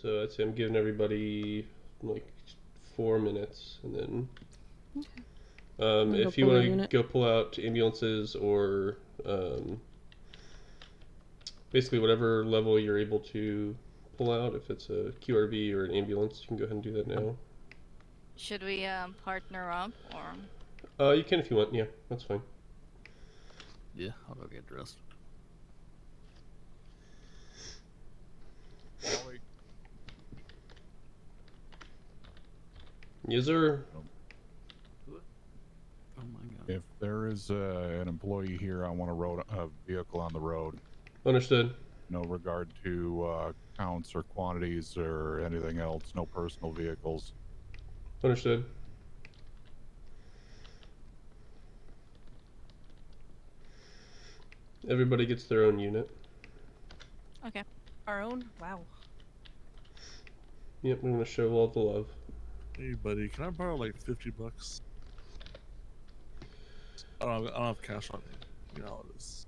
So I'd say I'm giving everybody like 4 minutes, and then if you want to go pull out ambulances or basically whatever level you're able to pull out, if it's a QRV or an ambulance, you can go ahead and do that now. Should we partner up or? You can if you want. Yeah, that's fine. Yeah, I'll go get dressed. Yes, sir. Oh my god. If there is an employee here, I want a vehicle on the road. Understood. No regard to counts or quantities or anything else. No personal vehicles. Understood. Everybody gets their own unit. Okay. Our own? Wow. Yep, we're gonna show all the love. Hey, buddy, can I borrow like $50? I don't have cash on me. You know how it is.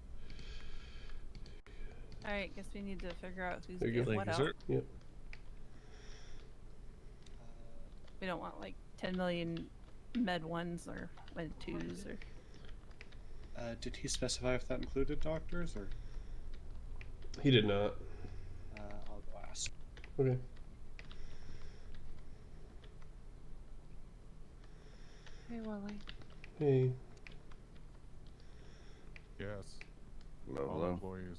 Alright, guess we need to figure out who's There you getting go. what Thank you, out. sir. Yep. We don't want like 10 million med ones or med twos or. Did he specify if that included doctors or? He did not. I'll go ask. Okay. Hey, Wally. Hey. Yes. Hello, All hello. employees.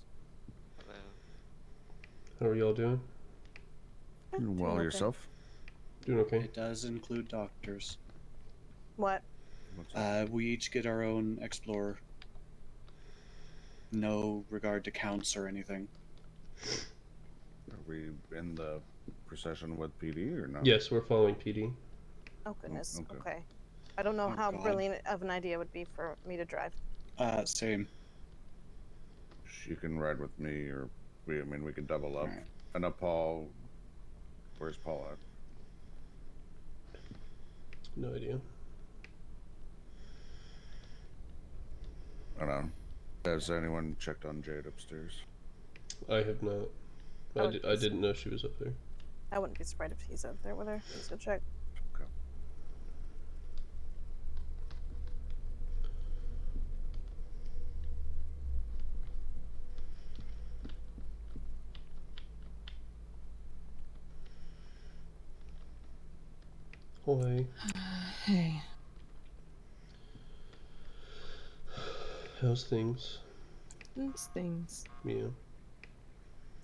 How are y'all doing? Doing well okay. yourself? Doing okay. It does include doctors. What? We each get our own Explorer. No regard to counts or anything. Are we in the procession with PD or not? Yes, we're following PD. Oh goodness. Okay. Okay. I don't know Oh, how God. brilliant of an idea it would be for me to drive. Same. She can ride with me, or we could double up. Alright. And Paul, where's Paul at? No idea. I don't know. Has anyone checked on Jade upstairs? I have not. I didn't know she was up there. I wouldn't be surprised if he's up there with her. Let's go check. Okay. Hi. Hey. How's things? Those things. Yeah.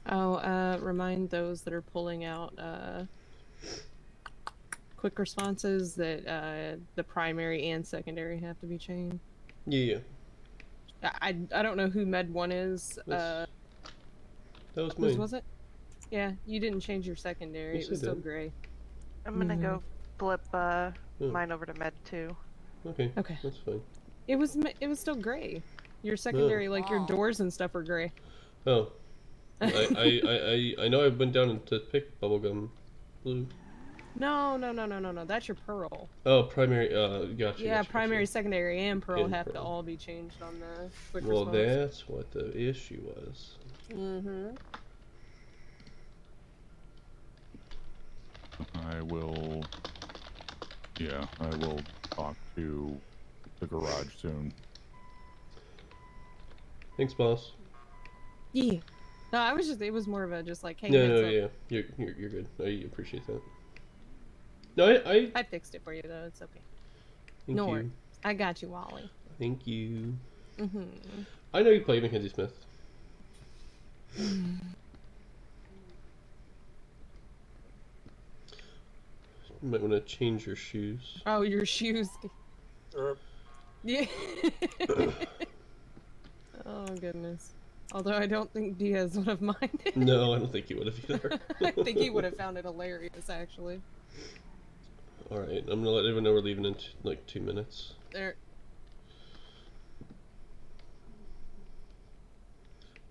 Oh, remind those that are pulling out quick responses that the primary and secondary have to be chained. Yeah. I don't know who Med 1 is. That was Whose mine. was it? Yeah, you didn't change your secondary. Yes, It was I still did. gray. I'm gonna go flip mine over to Med 2. Okay. Okay. That's fine. It was still gray. Your secondary, like your doors and stuff, are gray. Oh. I know I went down to pick bubblegum blue. No. That's your pearl. Oh, primary. Gotcha. Yeah, gotcha, primary, gotcha. secondary, and pearl And have to pearl. all be changed on the quick Well, response. that's what the issue was. Mm-hmm. I will talk to the garage soon. Thanks, boss. Yeah. No, it was more of a just like, hey, No, heads no, up. yeah, you're good. I appreciate that. No, I I fixed it for you though. It's okay. thank No you. worries. I got you, Wally. Thank you. Mm-hmm. I know you play Mackenzie Smith. You might want to change your shoes. Oh, your shoes. Yeah. Oh goodness. Although I don't think Diaz would have minded. No, I don't think you would have either. I think he would have found it hilarious, actually. Alright, I'm gonna let everyone know we're leaving in like 2 minutes. There.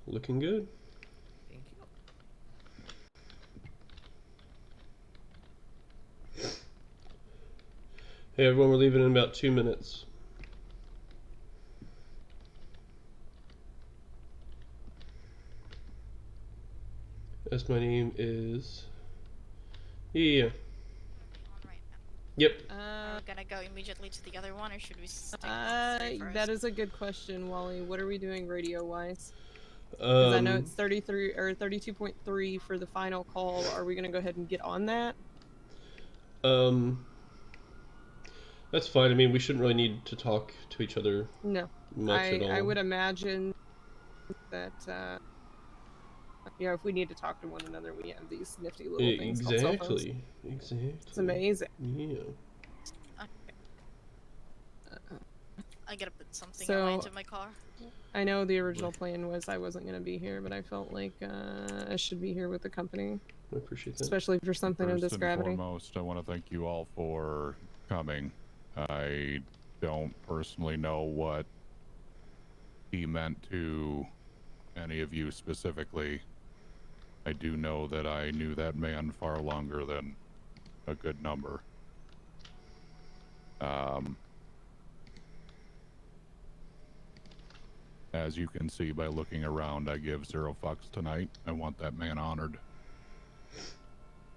Looking good. Thank you. Hey everyone, we're leaving in about 2 minutes. As my name is Yeah. Alright. Yep. Are we gonna go immediately to the other one, or should we stick on three first? That is a good question, Wally. What are we doing radio-wise? Because I know it's 33 or 32.3 for the final call. Are we gonna go ahead and get on that? That's fine. I mean, we shouldn't really need to talk to each other. No. Much at all. I would imagine that if we need to talk to one another, we have these nifty little things called cell phones. Exactly. It's amazing. Yeah. I gotta put something away into my car. I know the original plan was I wasn't going to be here, but I felt like I should be here with the company. I appreciate that. Especially for something of this gravity. First and foremost, I want to thank you all for coming. I don't personally know what he meant to any of you specifically. I do know that I knew that man far longer than a good number. As you can see by looking around, I give 0 fucks tonight. I want that man honored.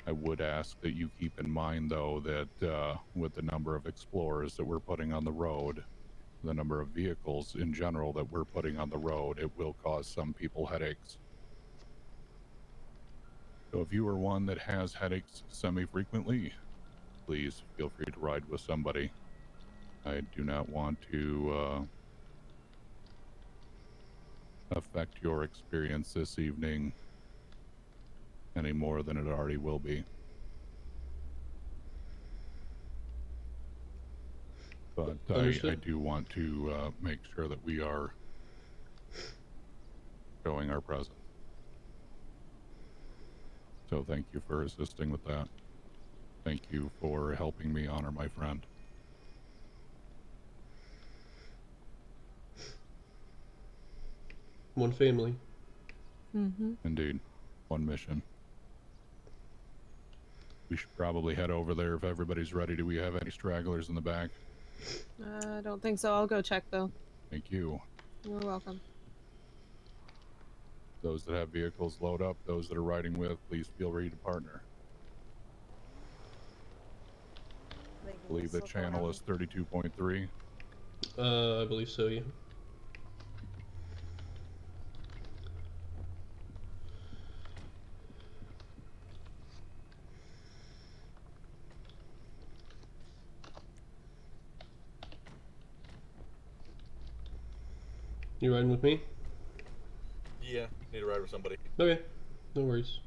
I would ask that you keep in mind, though, that with the number of explorers that we're putting on the road, the number of vehicles in general that we're putting on the road, it will cause some people headaches. So if you are one that has headaches semi-frequently, please feel free to ride with somebody. I do not want to affect your experience this evening any more than it already will be. But I do want to make sure that we are showing our presence. So thank you for assisting with that. Thank you for helping me honor my friend. One family. Indeed. One mission. We should probably head over there if everybody's ready. Do we have any stragglers in the back? I don't think so. I'll go check, though. Thank you. You're welcome. Those that have vehicles, load up. Those that are riding with, please feel free to partner. I believe the channel is 32.3. I believe so, yeah. You riding with me? Yeah, need to ride with somebody. Okay, no worries.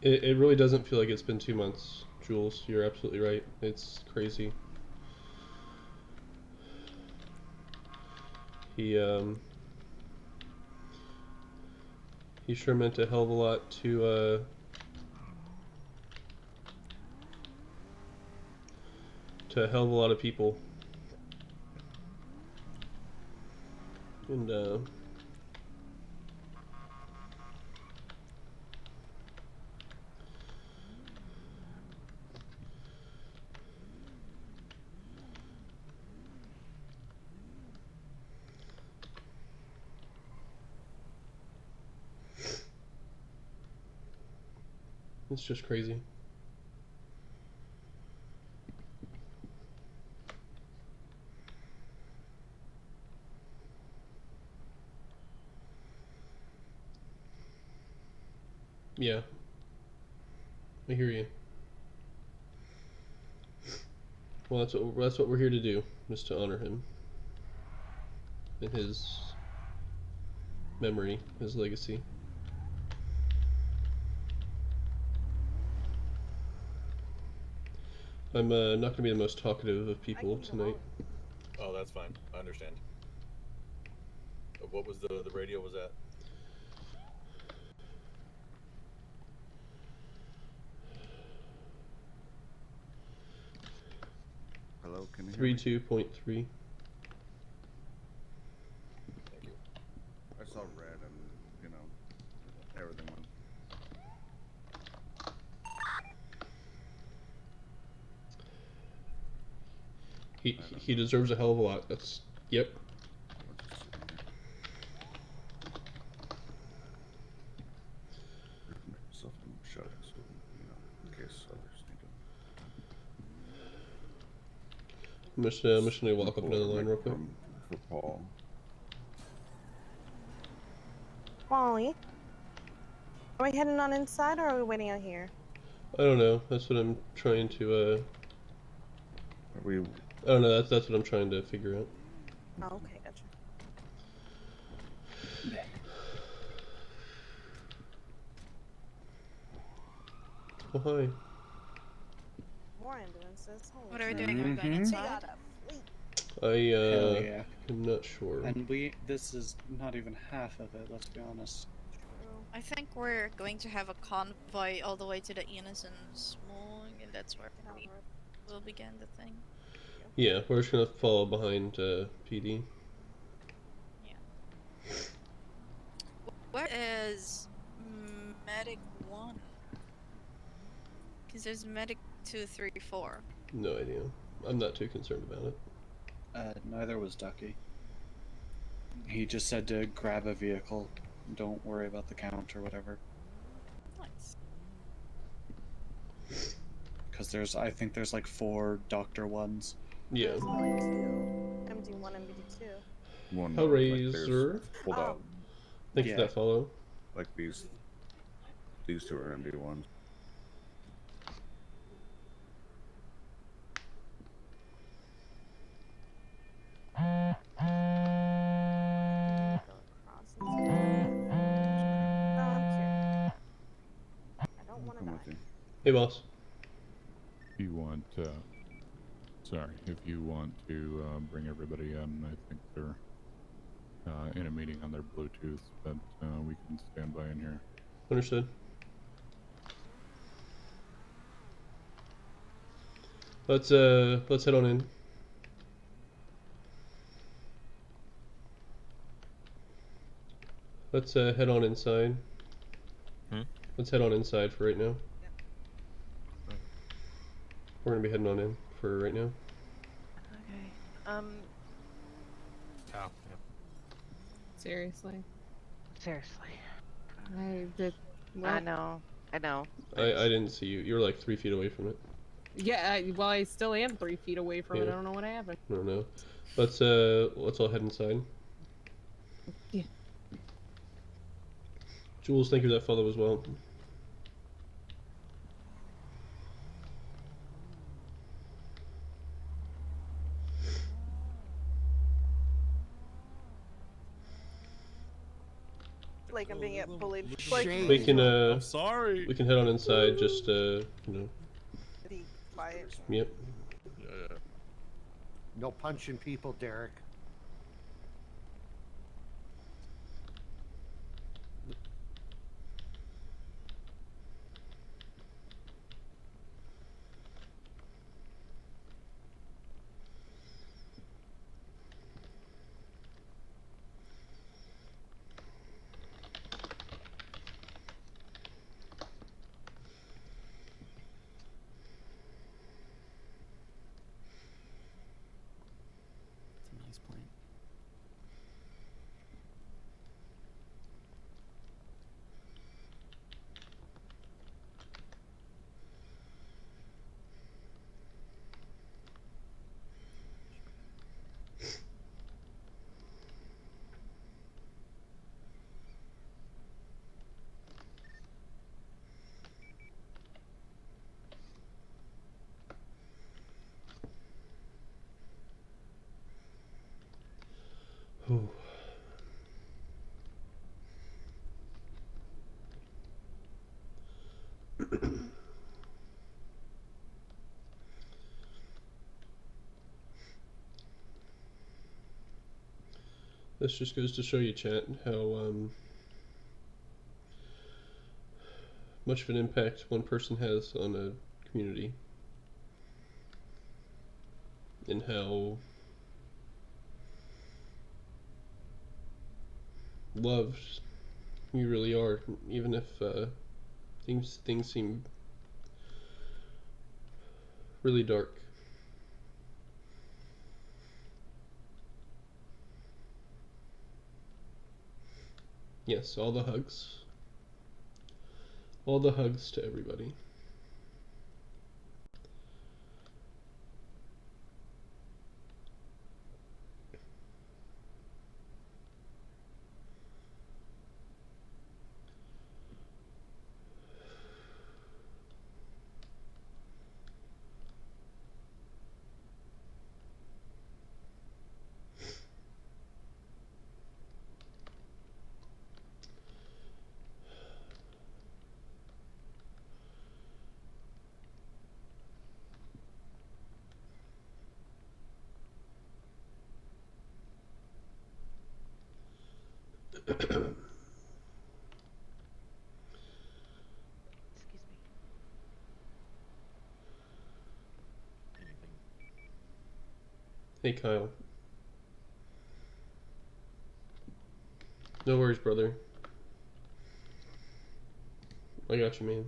It really doesn't feel like it's been 2 months, Jules. You're absolutely right. It's crazy. He sure meant a hell of a lot to a hell of a lot of people. And it's just crazy. Yeah. I hear you. Well, that's what we're here to do, is to honor him and his memory, his legacy. I'm not going to be the most talkative of people tonight. Oh, that's fine. I understand. What was the radio was at? Hello, can you hear 32.3. me? Thank you. I saw red and, you know, everything went. He deserves a hell of a lot. That's yep. I'm just gonna walk up another line real quick. For Paul. Wally, are we heading on inside or are we waiting out here? I don't know. That's what I'm trying to. I don't know. That's what I'm trying to figure out. Oh, okay, gotcha. Oh hi. More ambulances. Holy What are we shit. doing? Are we going inside? I Hell yeah. am not sure. And this is not even half of it, let's be honest. I think we're going to have a convoy all the way to the Innocence Morgue, and that's where we will begin the thing. Yeah, we're just gonna follow behind PD. Yeah. Where is Medic 1? Because there's Medic 2, 3, 4. No idea. I'm not too concerned about it. Neither was Ducky. He just said to grab a vehicle. Don't worry about the count or whatever. Nice. Because I think there's like 4 Doctor ones. Yeah. MD1, MD2. Hellraiser. Hold up. Thanks for that follow. Like these two are MD1s. Hey, boss. If you want, if you want to bring everybody in, I think they're in a meeting on their Bluetooth, but we can stand by in here. Understood. Let's head on in. Let's head on inside. Let's head on inside for right now. We're gonna be heading on in for right now. Okay. Yeah. Seriously. Seriously. What? I know. I didn't see you. You're like 3 feet away from it. Yeah, well, I still am 3 feet away from it. Yeah. I don't know what happened. I don't know. Let's all head inside. Yeah. Jules, thank you for that follow as well. Like I'm being bullied. We can I'm sorry. We can head on inside. Just you know. Be quiet. Yep. Yeah. No punching people, Derek. This just goes to show you, chat, how much of an impact one person has on a community, and how loved you really are, even if things seem really dark. Yes, all the hugs. All the hugs to everybody. Excuse me. Hey, Kyle. No worries, brother. I got you, man.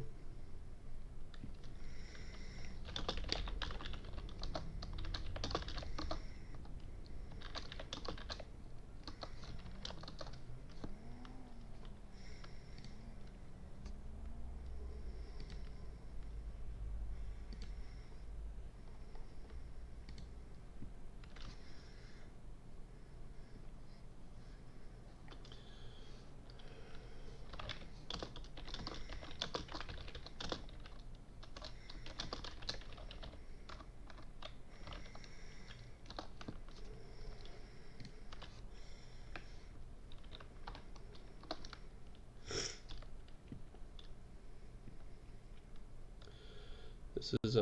This is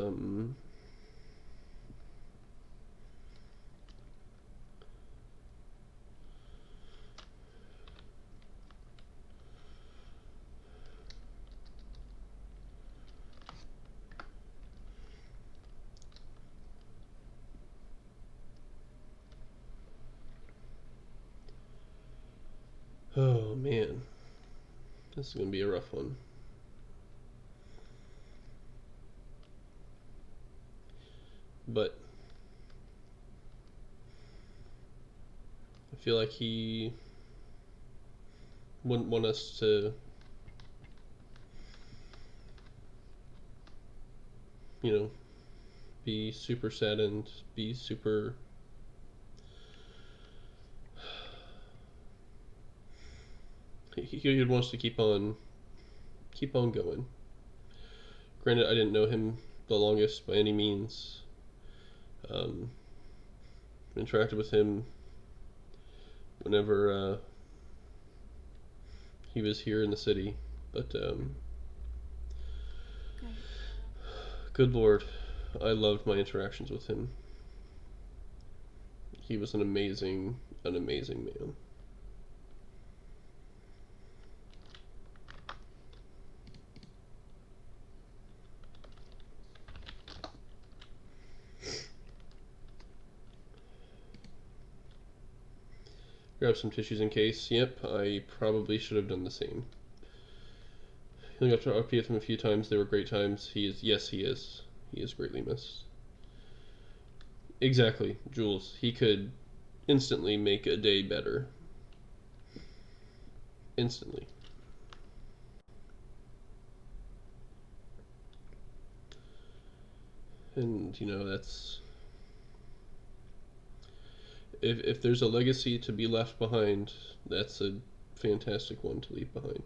oh man, this is gonna be a rough one. But I feel like he wouldn't want us to, you know, be super sad and be super he wants to keep on going. Granted, I didn't know him the longest by any means. Interacted with him whenever he was here in the city, but good Lord, I loved my interactions with him. He was an amazing man. Grab some tissues in case. Yep, I probably should have done the same. He got to RP with him a few times. They were great times. Yes, he is. He is greatly missed. Exactly, Jules. He could instantly make a day better. Instantly. And, you know, that's... If there's a legacy to be left behind, that's a fantastic one to leave behind.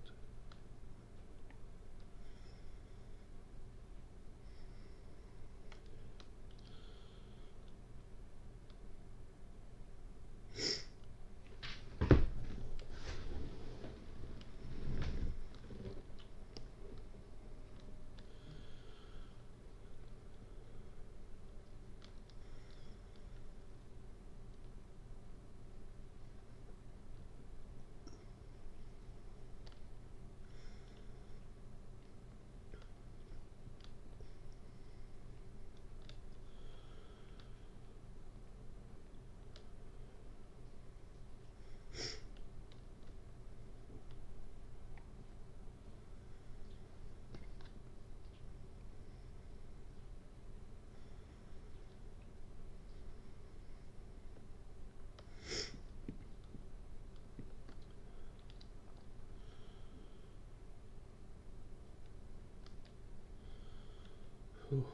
Ooh.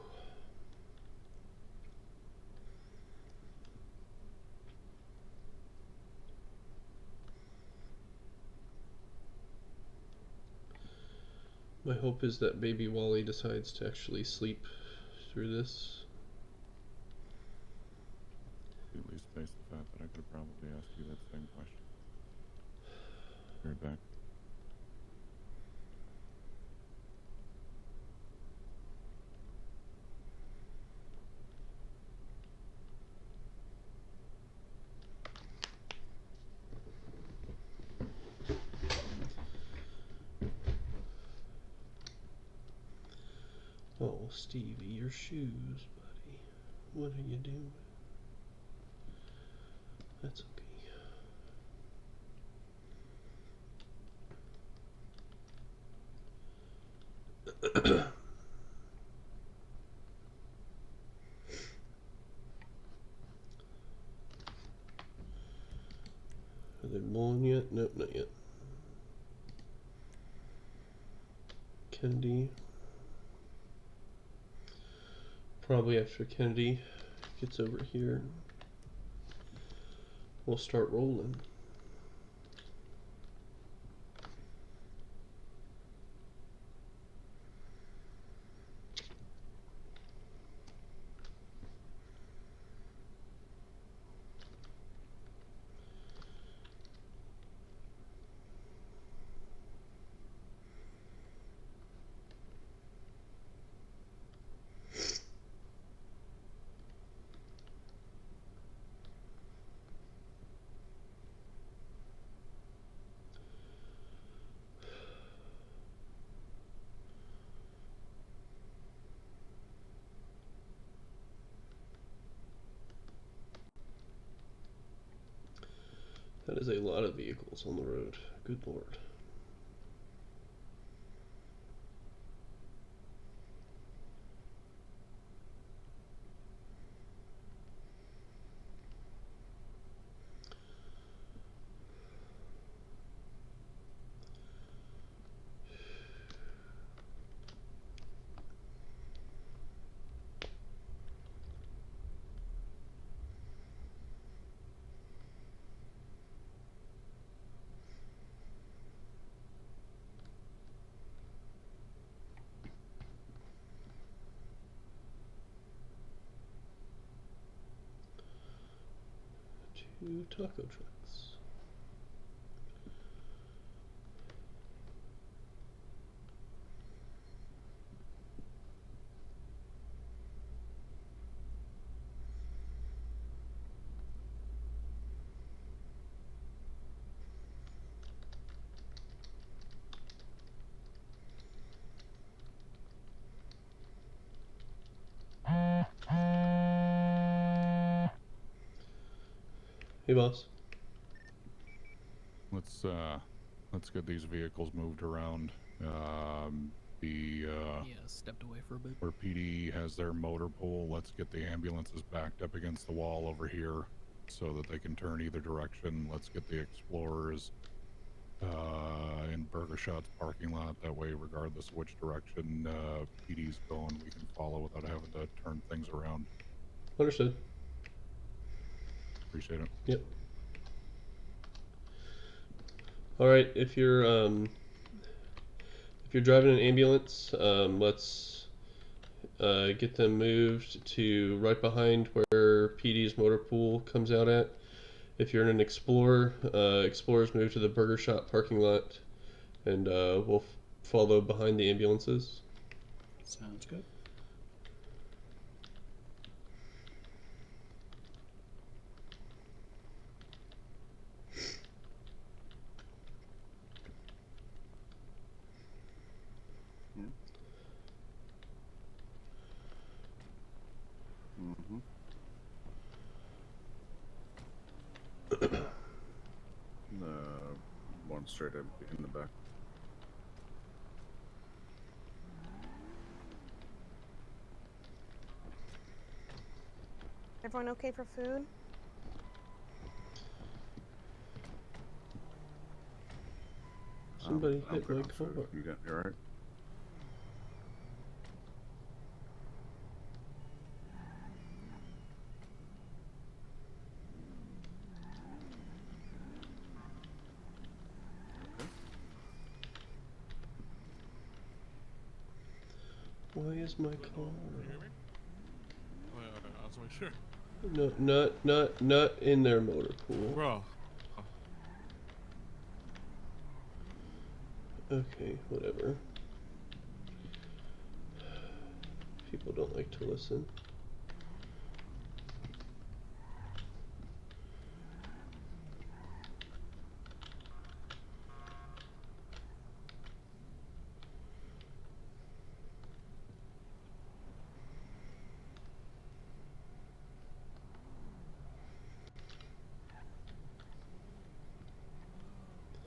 My hope is that baby Wally decides to actually sleep through this. At least face the fact that I could probably ask you that same question. Be right back. Oh, Stevie, your shoes, buddy. What are you doing? That's okay. Are they mowing yet? Nope, not yet. Kennedy. Probably after Kennedy gets over here, we'll start rolling. That is a lot of vehicles on the road. Good Lord. Two taco trucks. Hey, boss. Let's get these vehicles moved around. Stepped away for a bit. Where PD has their motor pool, let's get the ambulances backed up against the wall over here so that they can turn either direction. Let's get the explorers in Burgershot's parking lot. That way, regardless of which direction PD's going, we can follow without having to turn things around. Understood. Appreciate it. Yep. All right, if you're driving an ambulance, let's get them moved to right behind where PD's motor pool comes out at. If you're in an Explorer, Explorers move to the Burger Shop parking lot, and we'll follow behind the ambulances. Sounds good. One straight up in the back. Everyone okay for food? Somebody I'm hit good my on food. car. You got me right? Why is my car? Oh, yeah, okay. I was make sure. No, not in their motor pool. Bro. Okay, whatever. People don't like to listen.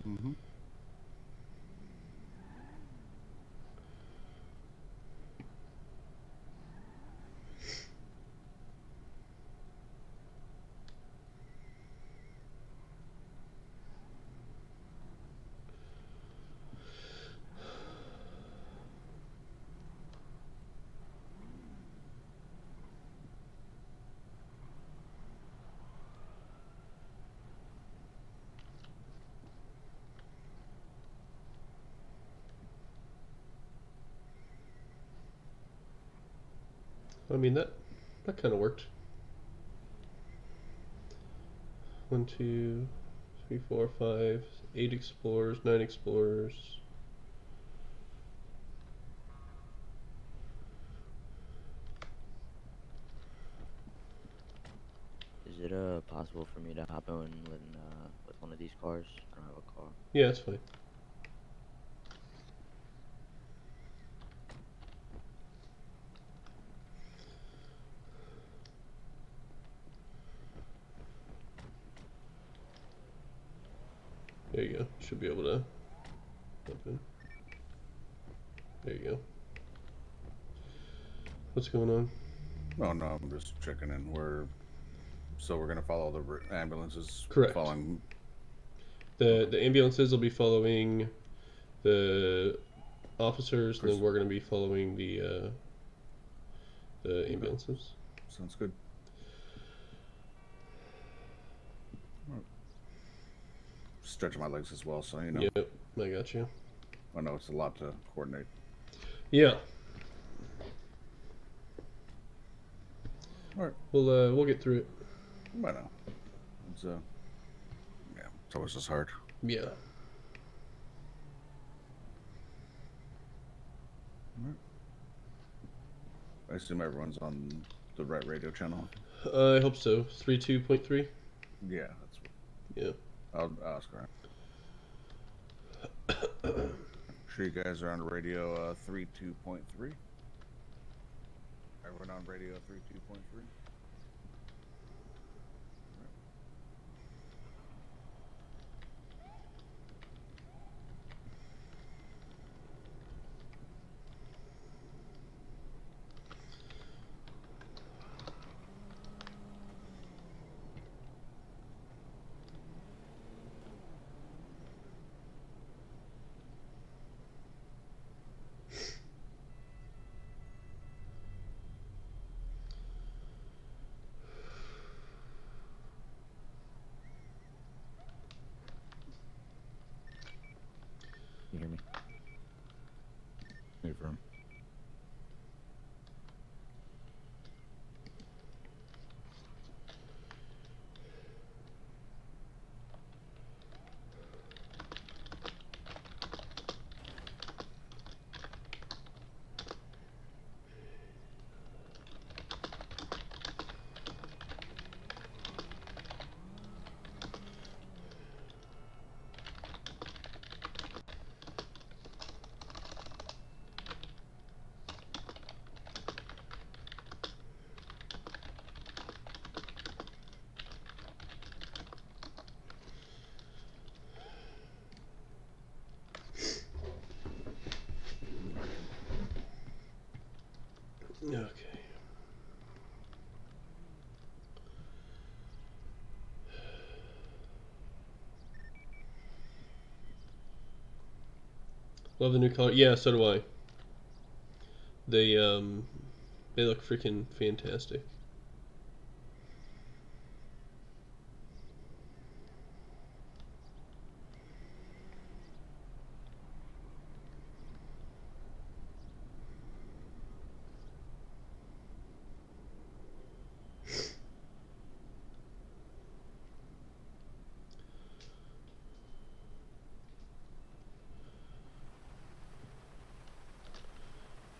Mm-hmm. I mean, that kind of worked. 1, 2, 3, 4, 5, 8 explorers, 9 explorers. Is it possible for me to hop in with one of these cars? I don't have a car. Yeah, it's fine. There you go. Should be able to open. There you go. What's going on? Oh no, I'm just checking in. So we're gonna follow the ambulances. Correct. Following. The ambulances will be following the officers, and then we're going to be following the ambulances. Sounds good. Stretching my legs as well, so you know. Yep, I got you. I know it's a lot to coordinate. Yeah. All right. We'll get through it. I know. It's yeah, it's always just hard. Yeah. I assume everyone's on the right radio channel. I hope so. 32.3. Yeah, that's. Yeah. I'll ask her. Sure, you guys are on radio 32.3. Everyone on radio 32.3. You hear me? Hey, firm. Okay. Love the new color. Yeah, so do I. They look freaking fantastic.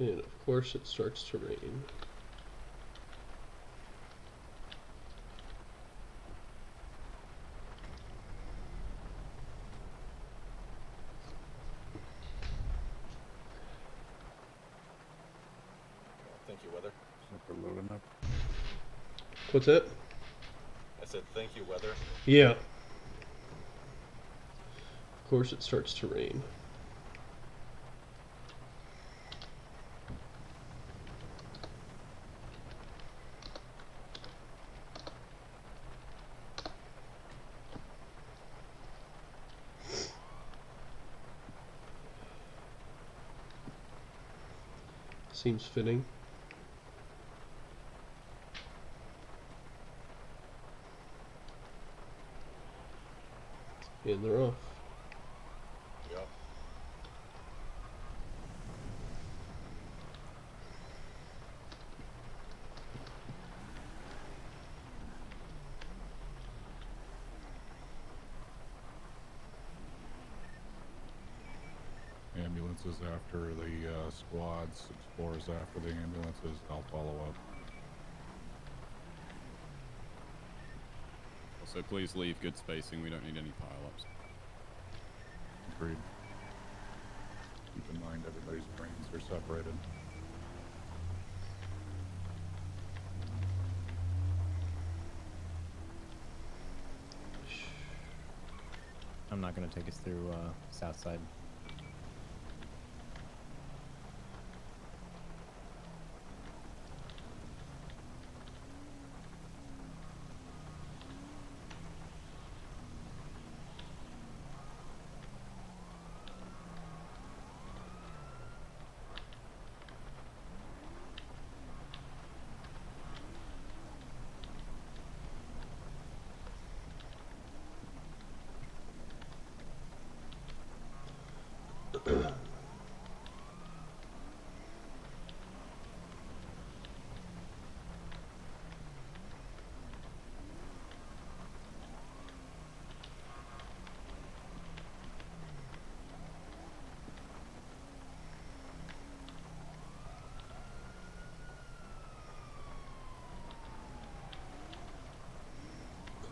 And of course it starts to rain. Thank you, weather. We're loading up. What's that? I said thank you, weather. Yeah. Of course it starts to rain. Seems fitting. And they're off. Yep. Ambulances after the squads, explorers after the ambulances. I'll follow up. Also, please leave good spacing. We don't need any pile-ups. Agreed. Keep in mind everybody's brains are separated. I'm not going to take us through south side.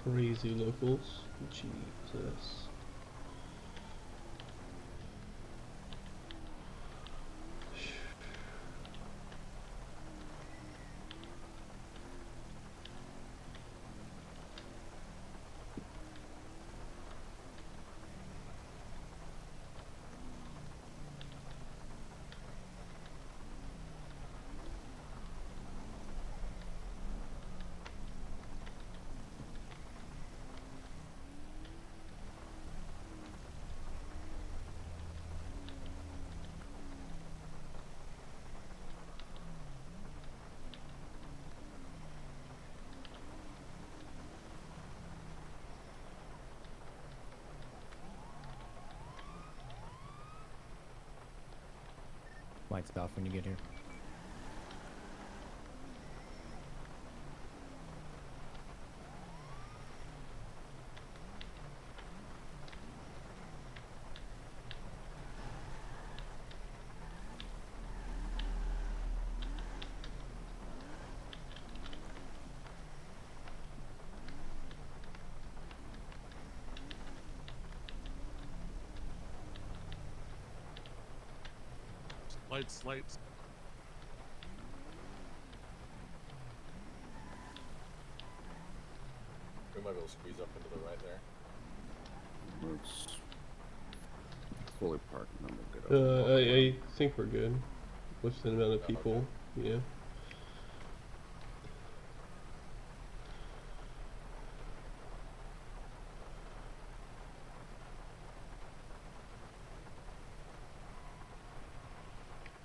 Crazy locals. Jesus. Lights off when you get here. Lights, lights. We might be able to squeeze up into the right there. It's fully parked and then we'll get up. I think we're good with the amount of people. Yeah.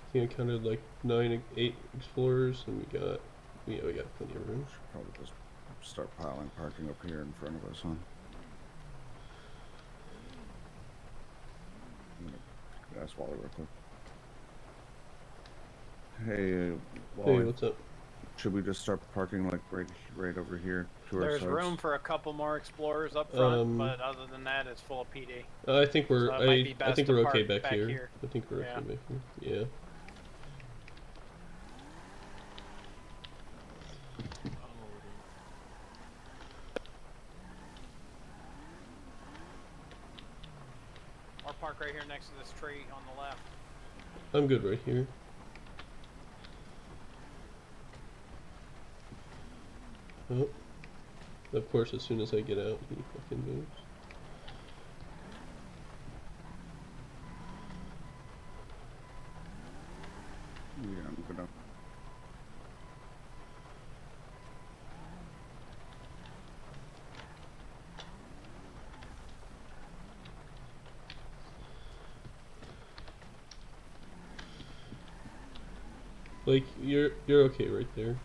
I think I counted like 8 explorers, and we got plenty of room. Should probably just start piling parking up here in front of us, huh? I'm gonna ask Wally real quick. Hey, Wally. Hey, what's up? Should we just start parking like right over here to our There's sides? room for a couple more explorers up front, but other than that, it's full of PD. I think we're So it might be I best think to we're park okay back here. here. I think we're Yeah. okay back here. Yeah. next to this tree on the left. I'm good right here. Oh. Of course, as soon as I get out, he fucking moves. Yeah, I'm gonna. Like, you're okay right there.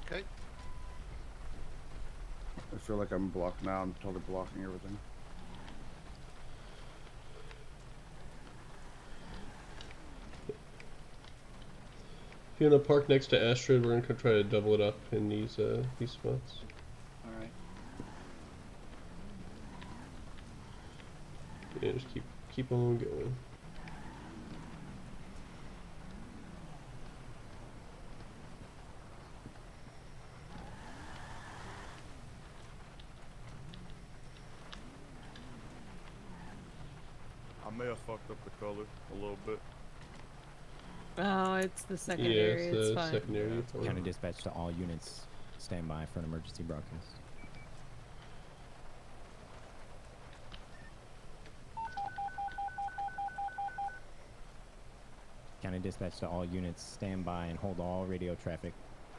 Okay. I feel like I'm blocked now. I'm totally blocking everything. If you want to park next to Astrid, we're gonna try to double it up in these spots. Alright. Yeah, just keep on going. I may have fucked up the color a little bit. Oh, it's the Yeah, secondary. it's It's the fine. secondary. County dispatch to all units. Stand by for an emergency broadcast. County dispatch to all units. Stand by and hold all radio traffic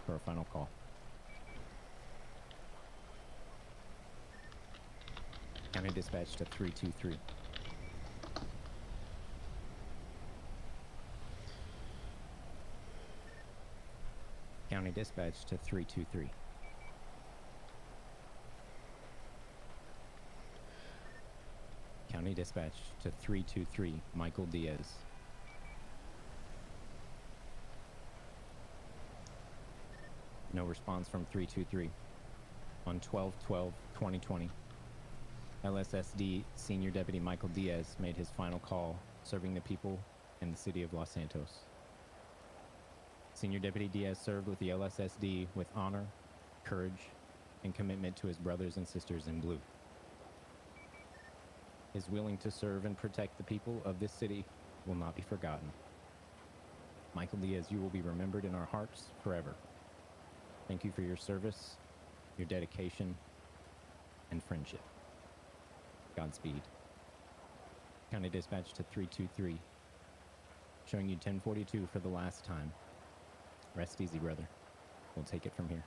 for a final call. County dispatch to 323. County dispatch to 323. County dispatch to 323, Michael Diaz. No response from 323. On 12/12/2020, LSSD Senior Deputy Michael Diaz made his final call, serving the people in the city of Los Santos. Senior Deputy Diaz served with the LSSD with honor, courage, and commitment to his brothers and sisters in blue. His willing to serve and protect the people of this city will not be forgotten. Michael Diaz, you will be remembered in our hearts forever. Thank you for your service, your dedication, and friendship. Godspeed. County dispatch to 323. Showing you 1042 for the last time. Rest easy, brother. We'll take it from here.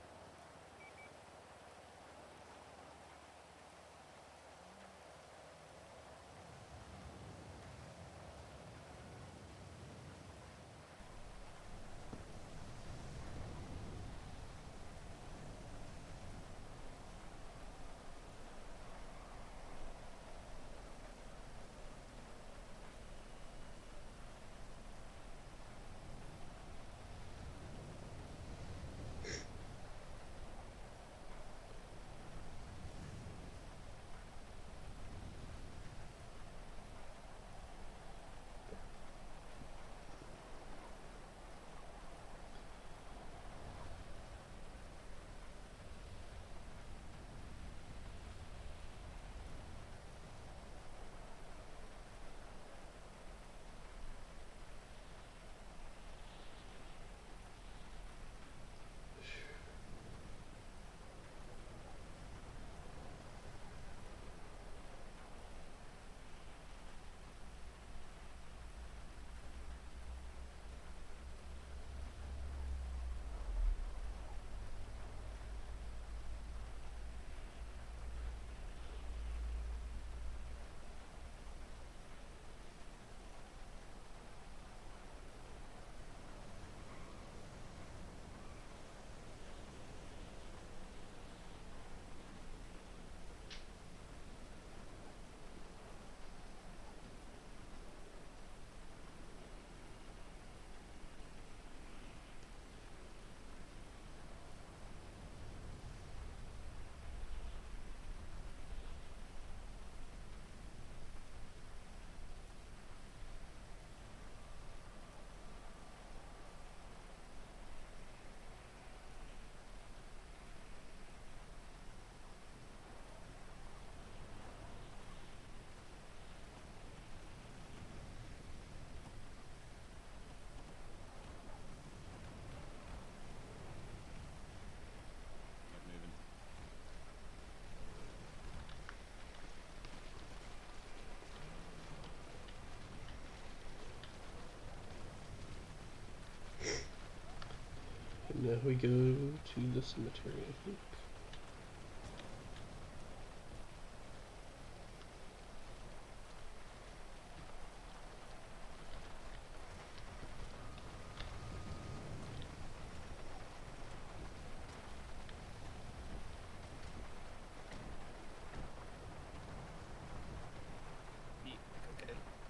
we go to the cemetery, I think.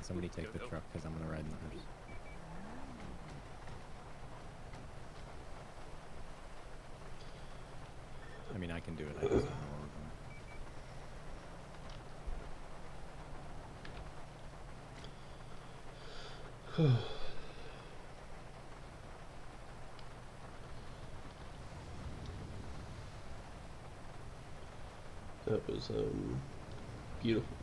Somebody take the truck because I'm gonna ride in the hearse. I mean, I can do it. I just don't know where we're going. That was beautiful.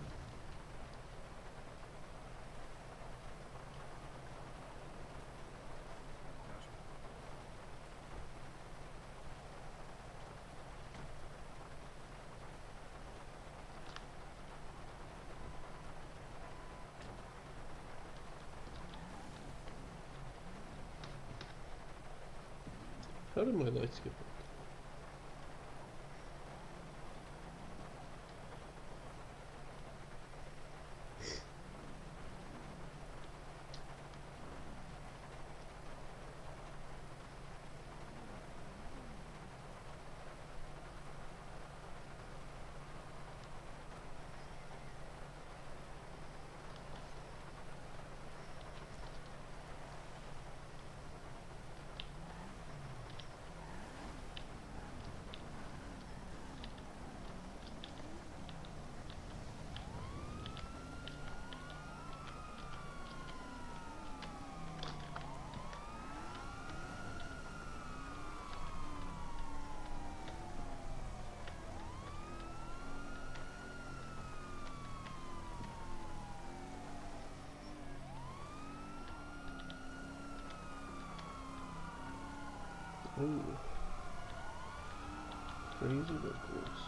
How did my lights get back? Ooh. Crazy locals.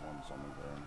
One summon burn.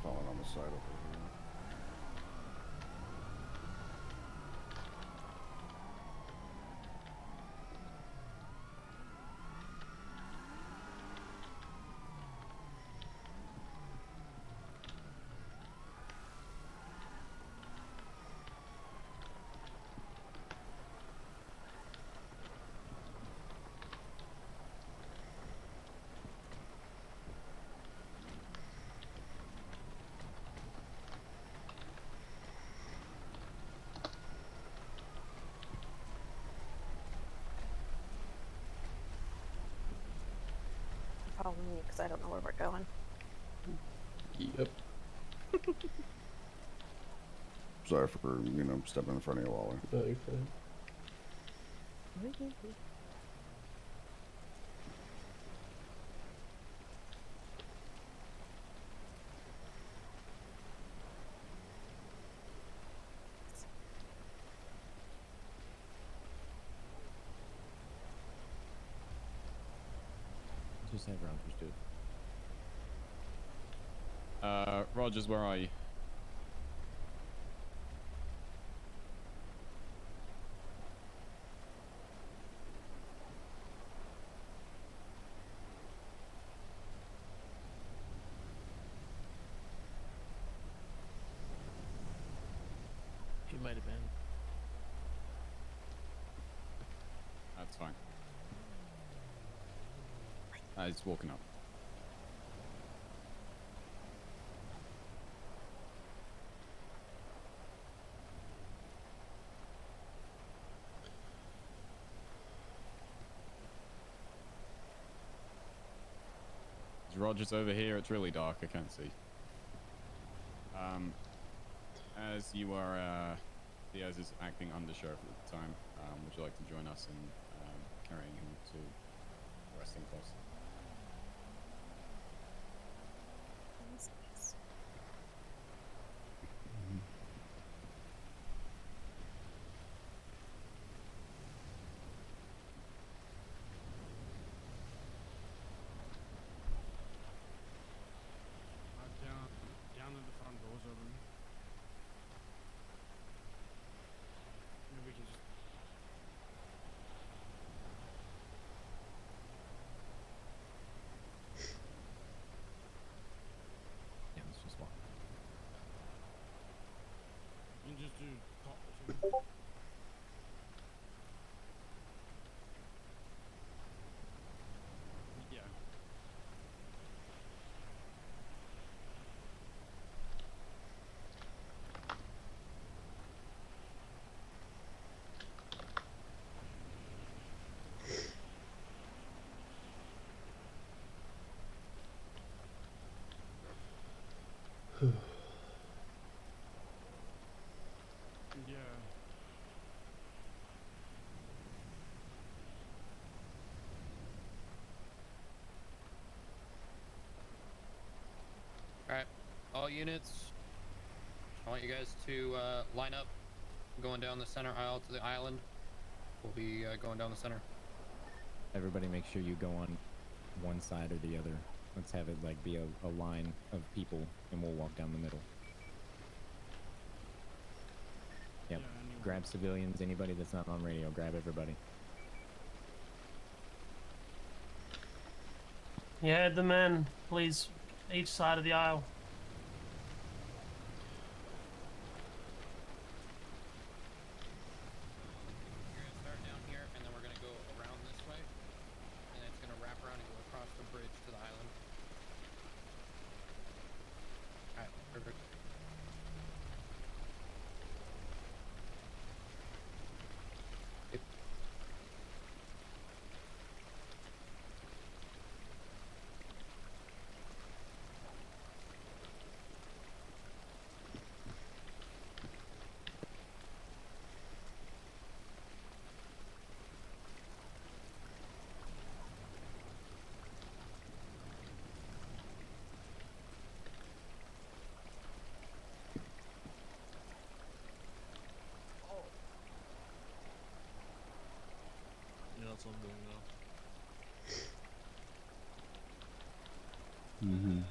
Falling on the side over here. follow me because I don't know where we're going. Yep. Sorry for, stepping in front of you, Wally. No, you're fine. Just have Rogers do it. Rogers, where are you? He might have been. That's fine. He's walking up. Is Rogers over here? It's really dark. I can't see. As you are, Diaz is acting under sheriff at the time. Would you like to join us in carrying him to resting place? Down in the front doors open. Maybe we can just. Yeah, let's just walk. You can just do pop. Yeah. Yeah. Alright, all units, I want you guys to line up, going down the center aisle to the island. We'll be going down the center. Everybody make sure you go on one side or the other. Let's have it like be a line of people and we'll walk down the middle. Yep. Grab civilians, anybody that's not on radio, grab everybody. Yeah, head them in, please. Each side of the aisle. You're gonna start down here, and then we're gonna go around this way, and it's gonna wrap around and go across the bridge to the island. Alright, perfect. Yeah, that's what I'm doing now. Mm-hmm.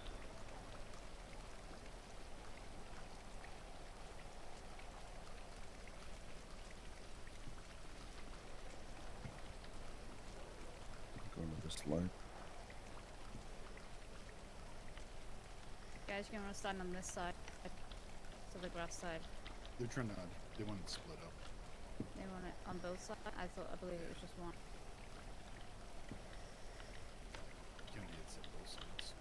Going to this light. Guys, you're gonna want to stand on this side, so the grass side. They're trying to. They want to split up. They want it on both sides. I believe it was just one. County had said both sides.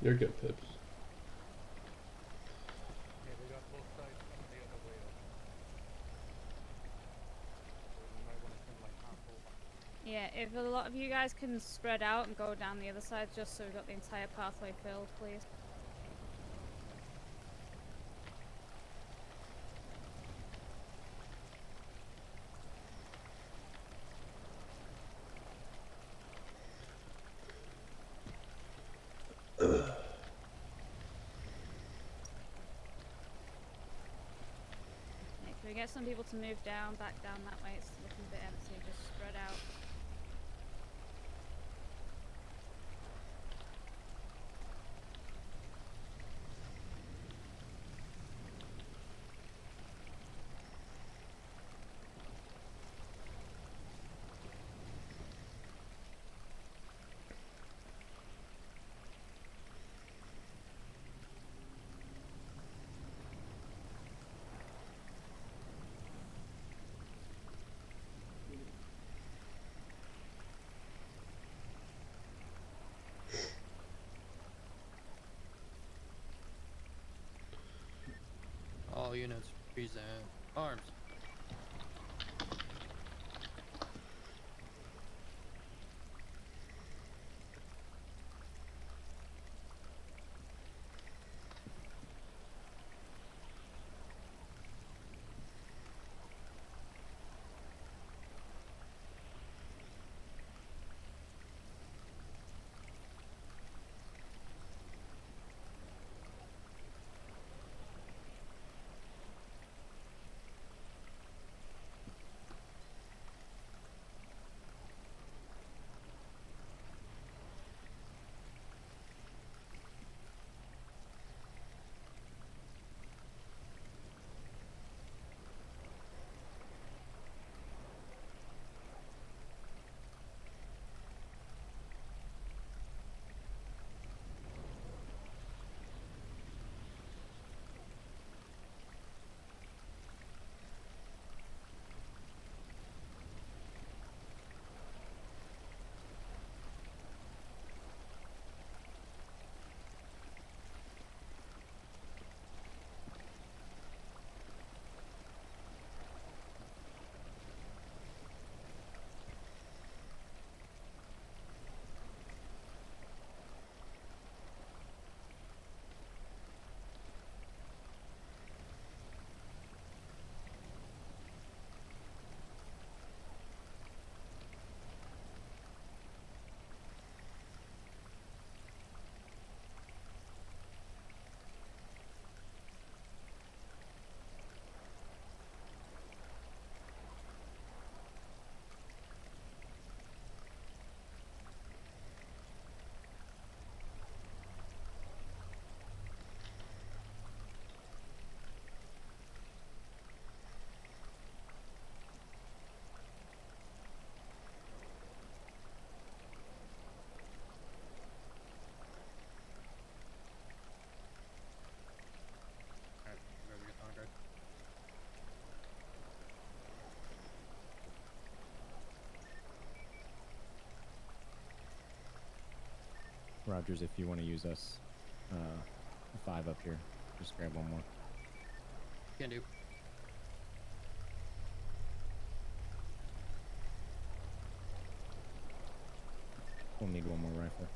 You're good, Pips. Okay, we got both sides coming the other way. Yeah, if a lot of you guys can spread out and go down the other side just so we've got the entire pathway filled, please. Yeah, can we get some people to move back down that way? It's looking a bit empty, just spread out. All units present arms. Rogers, if you want to use us, 5 up here, just grab one more. Can do. We'll need one more rifle.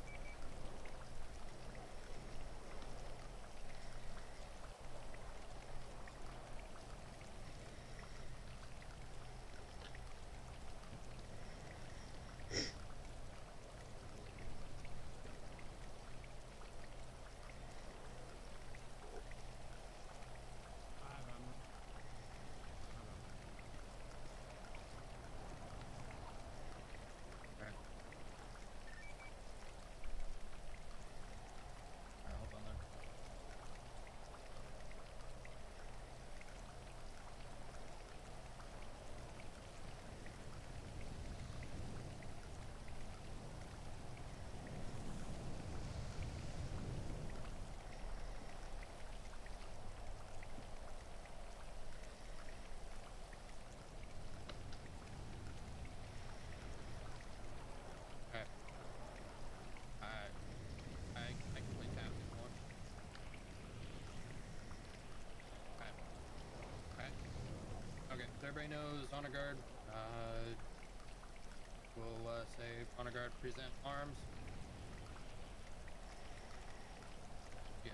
Everybody knows honor guard. We'll say, honor guard, present arms. Yeah.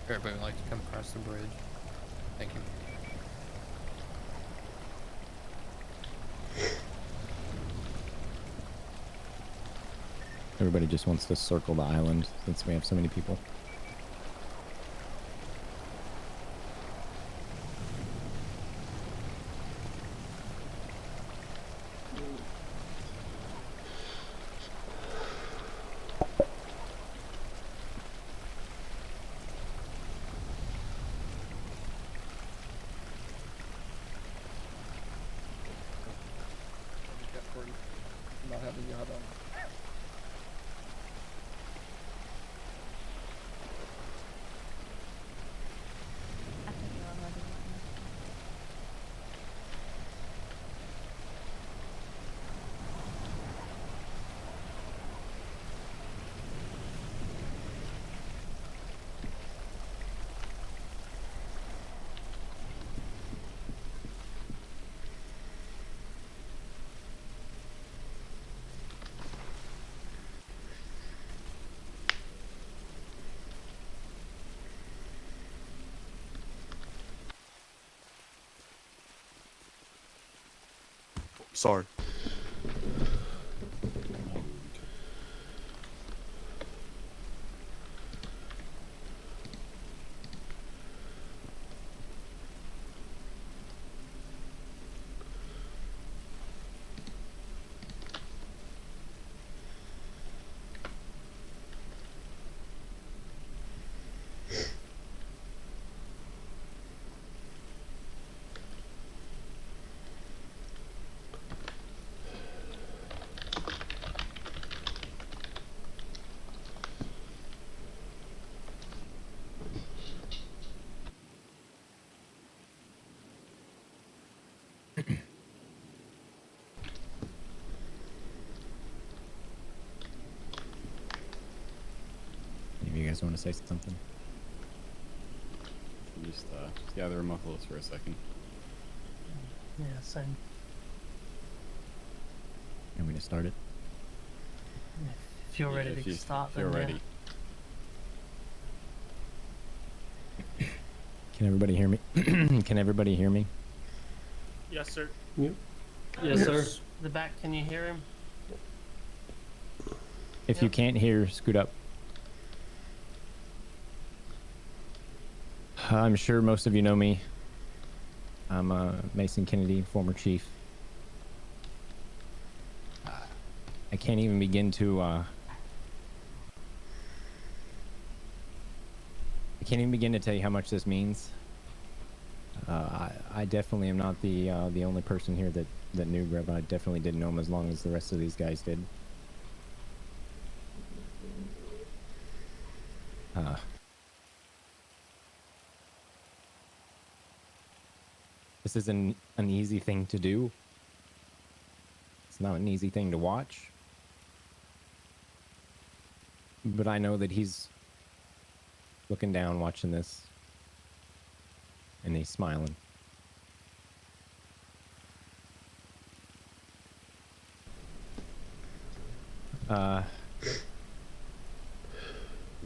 Everybody would like to come across the bridge. Thank you. Everybody just wants to circle the island since we have so many people. Not having yacht on. Sorry. guys want to say something? Just gather them up for a second. Yeah, same. You want me to start it? If you're ready to start, if you're then ready. Can everybody hear me? Can everybody hear me? Yes, sir. Yep. Yes, sir. The back, can you hear him? If you can't hear, scoot up. I'm sure most of you know me. I'm Mason Kennedy, former chief. I can't even begin to tell you how much this means. I definitely am not the only person here that knew Grub. I definitely didn't know him as long as the rest of these guys did. This isn't an easy thing to do. It's not an easy thing to watch. But I know that he's looking down, watching this, and he's smiling. I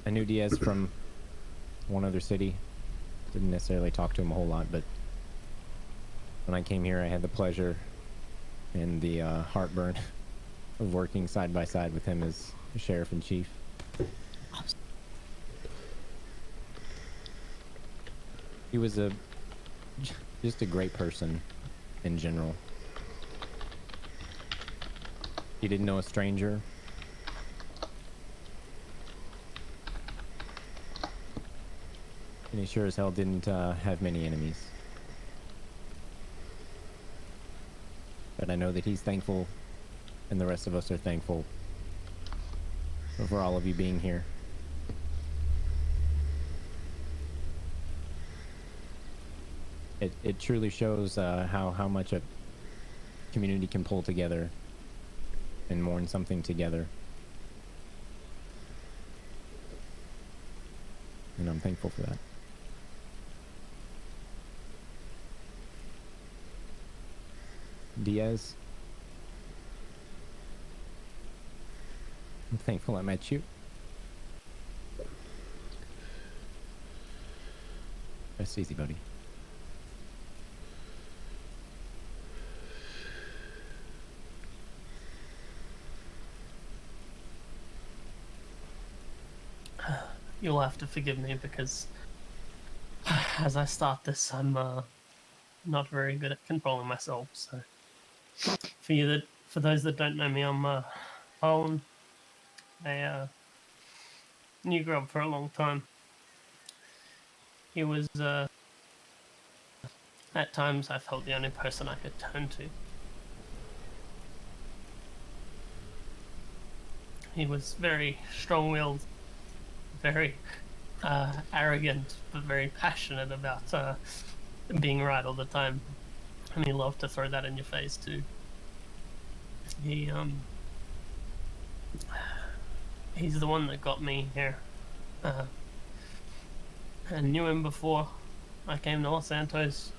knew Diaz from one other city. Didn't necessarily talk to him a whole lot, but when I came here, I had the pleasure and the heartburn of working side by side with him as sheriff and chief. He was just a great person in general. He didn't know a stranger. And he sure as hell didn't have many enemies. But I know that he's thankful, and the rest of us are thankful for all of you being here. It truly shows how much a community can pull together and mourn something together. And I'm thankful for that. Diaz, I'm thankful I met you. Rest easy, buddy. You'll have to forgive me because as I start this, I'm not very good at controlling myself. So, for those that don't know me, I'm Owen. I knew Grub for a long time. He was at times I felt the only person I could turn to. He was very strong-willed, very arrogant, but very passionate about being right all the time, and he loved to throw that in your face too. He's the one that got me here. I knew him before I came to Los Santos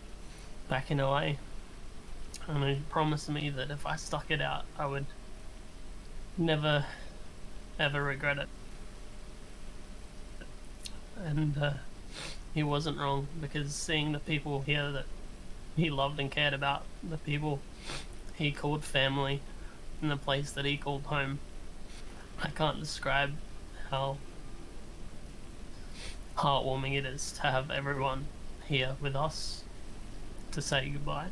back in LA, and he promised me that if I stuck it out, I would never ever regret it. And he wasn't wrong, because seeing the people here that he loved and cared about, the people he called family, and the place that he called home, I can't describe how heartwarming it is to have everyone here with us to say goodbye.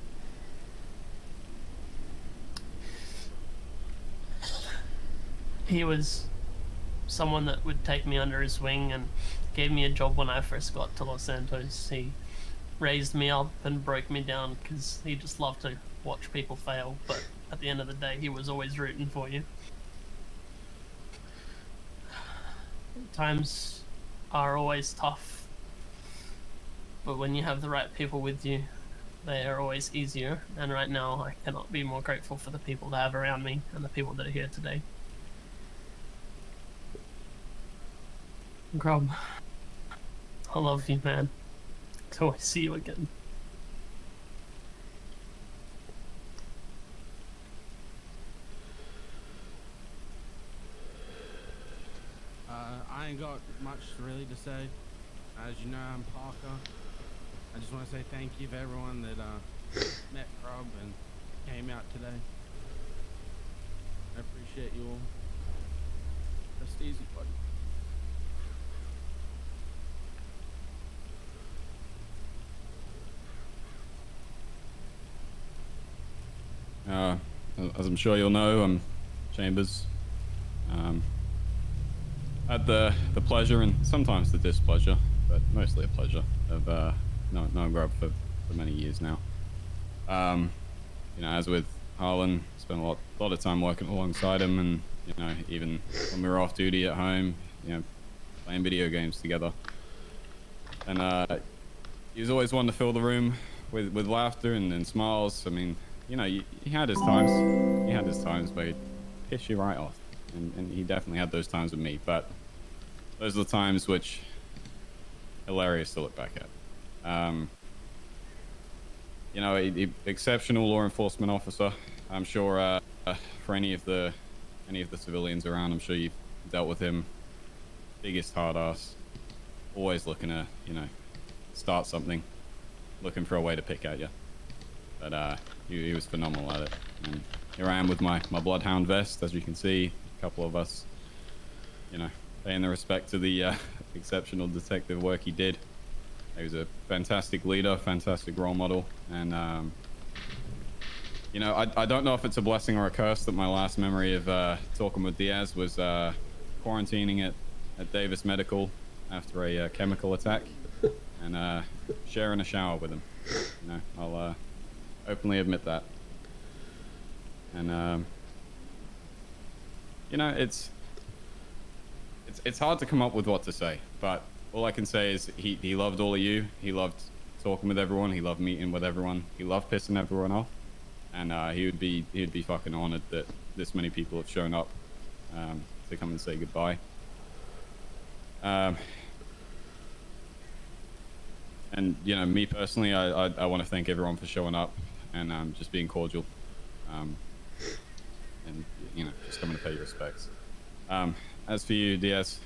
He was someone that would take me under his wing and gave me a job when I first got to Los Santos. He raised me up and broke me down because he just loved to watch people fail, but at the end of the day he was always rooting for you. Times are always tough, but when you have the right people with you, they are always easier, and right now I cannot be more grateful for the people that I have around me and the people that are here today. Grub, I love you, man. Till I see you again. I ain't got much really to say. As you know, I'm Parker. I just want to say thank you for everyone that met Grub and came out today. I appreciate you all. Rest easy, buddy. As I'm sure you'll know, I'm Chambers. Had the pleasure and sometimes the displeasure, but mostly a pleasure of knowing Grub for many years now. You know, as with Harlan, spent a lot of time working alongside him, and you know, even when we were off duty at home, you know, playing video games together. And he was always one to fill the room with laughter and smiles. I mean, you know, he had his times. He had his times where he'd piss you right off, and he definitely had those times with me. But those are the times which hilarious to look back at. You know, exceptional law enforcement officer. I'm sure for any of the civilians around, I'm sure you've dealt with him. Biggest hard ass, always looking to, you know, start something, looking for a way to pick at you. But he was phenomenal at it. And here I am with my bloodhound vest, as you can see. A couple of us, you know, paying the respect to the exceptional detective work he did. He was a fantastic leader, fantastic role model, and you know, I don't know if it's a blessing or a curse that my last memory of talking with Diaz was quarantining at Davis Medical after a chemical attack, and sharing a shower with him. You know, I'll openly admit that. And you know, it's hard to come up with what to say, but all I can say is he loved all of you. He loved talking with everyone. He loved meeting with everyone. He loved pissing everyone off, and he'd be fucking honored that this many people have shown up to come and say goodbye. And you know, me personally, I want to thank everyone for showing up and just being cordial, and you know, just coming to pay your respects. As for you, Diaz,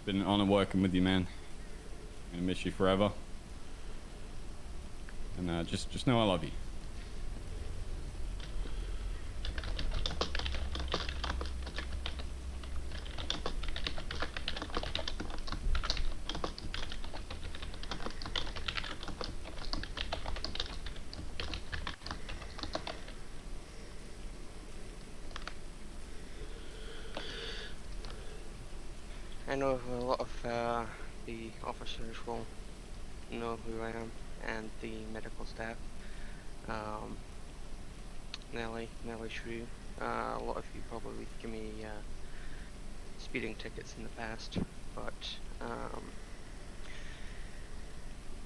been an honor working with you, man. I'm gonna miss you forever, and just know I love you. I know a lot of the officers will know who I am, and the medical staff. Nellie Shrew. A lot of you probably give me speeding tickets in the past, but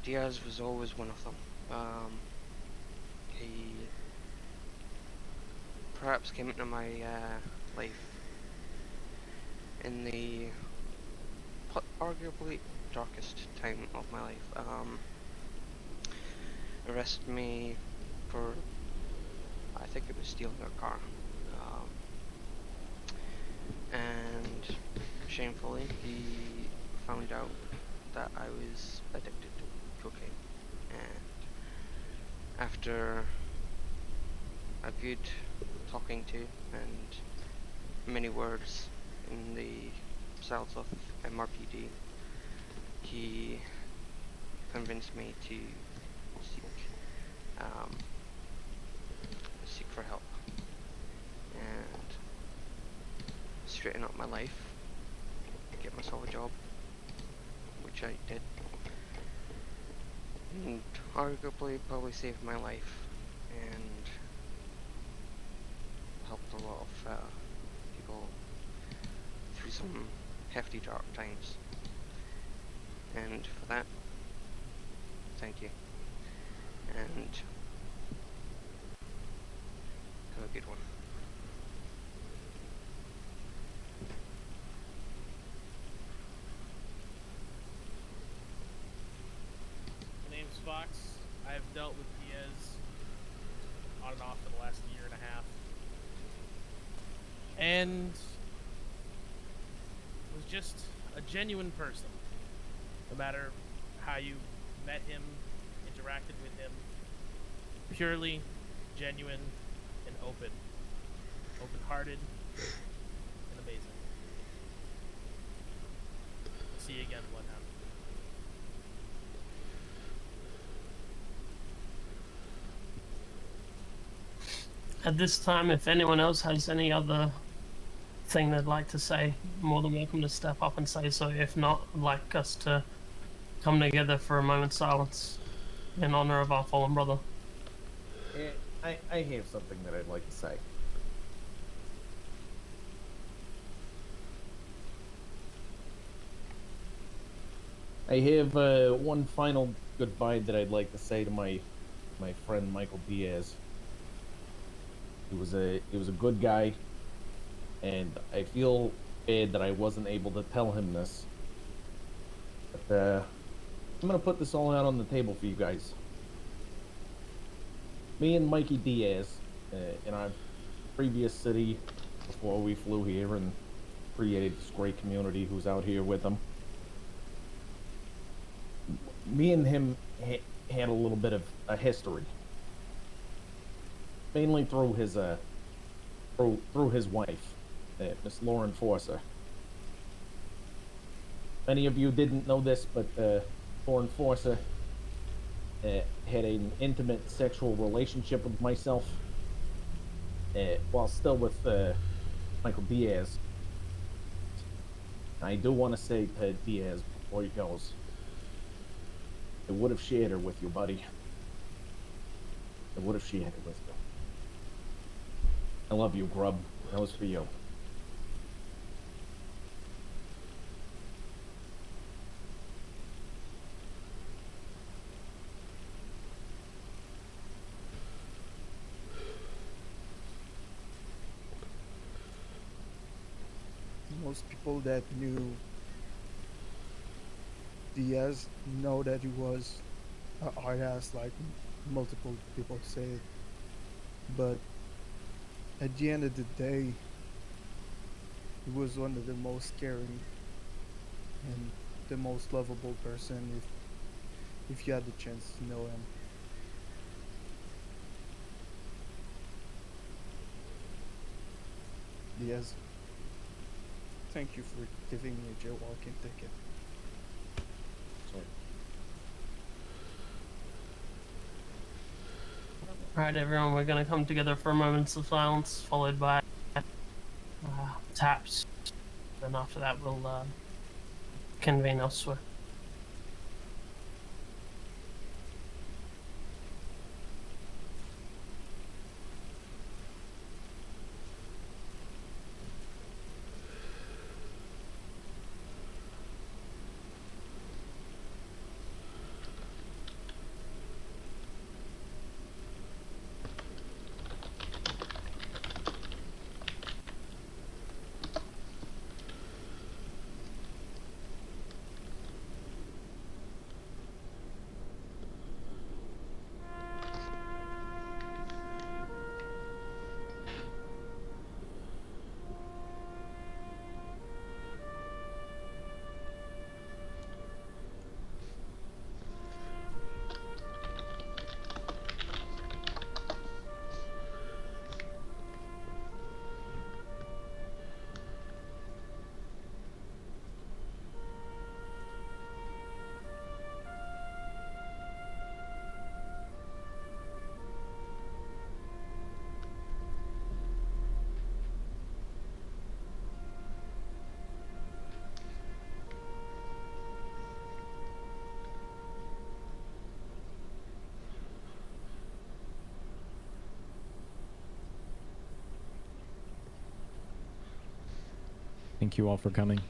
Diaz was always one of them. He perhaps came into my life in the arguably darkest time of my life. Arrested me for, I think it was stealing a car. And shamefully, he found out that I was addicted to cocaine. And after a good talking to and many words in the cells of MRPD, he convinced me to seek for help and straighten up my life, get myself a job, which I did, and arguably probably saved my life and helped a lot of people through some hefty dark times, and for that, thank you, and have a good one. Fox. I've dealt with Diaz on and off for the last year and a half. And was just a genuine person. No matter how you met him, interacted with him, purely genuine and open. Open-hearted and amazing. See you again, Bloodhound. At this time, if anyone else has any other thing they'd like to say, more than welcome to step up and say so. If not, I'd like us to come together for a moment's silence in honor of our fallen brother. I have something that I'd like to say. I have one final goodbye that I'd like to say to my friend Michael Diaz. He was a good guy, and I feel bad that I wasn't able to tell him this. But I'm gonna put this all out on the table for you guys. Me and Mikey Diaz, in our previous city before we flew here and created this great community who's out here with them. Me and him had a little bit of a history, mainly through his wife, Miss Lauren Forcer. Many of you didn't know this, but Lauren Forcer had an intimate sexual relationship with myself while still with Michael Diaz. I do want to say to Diaz before he goes, I would have shared her with you, buddy. I would have shared her with you. I love you, Grub. That was for you. Most people that knew Diaz know that he was an artist, like multiple people say it. But at the end of the day, he was one of the most caring and the most lovable person if you had the chance to know him. Diaz, thank you for giving me a jaywalking ticket. Sorry. Alright, everyone, we're gonna come together for a moment of silence, followed by taps. Then after that, we'll convene elsewhere. Thank you all for coming.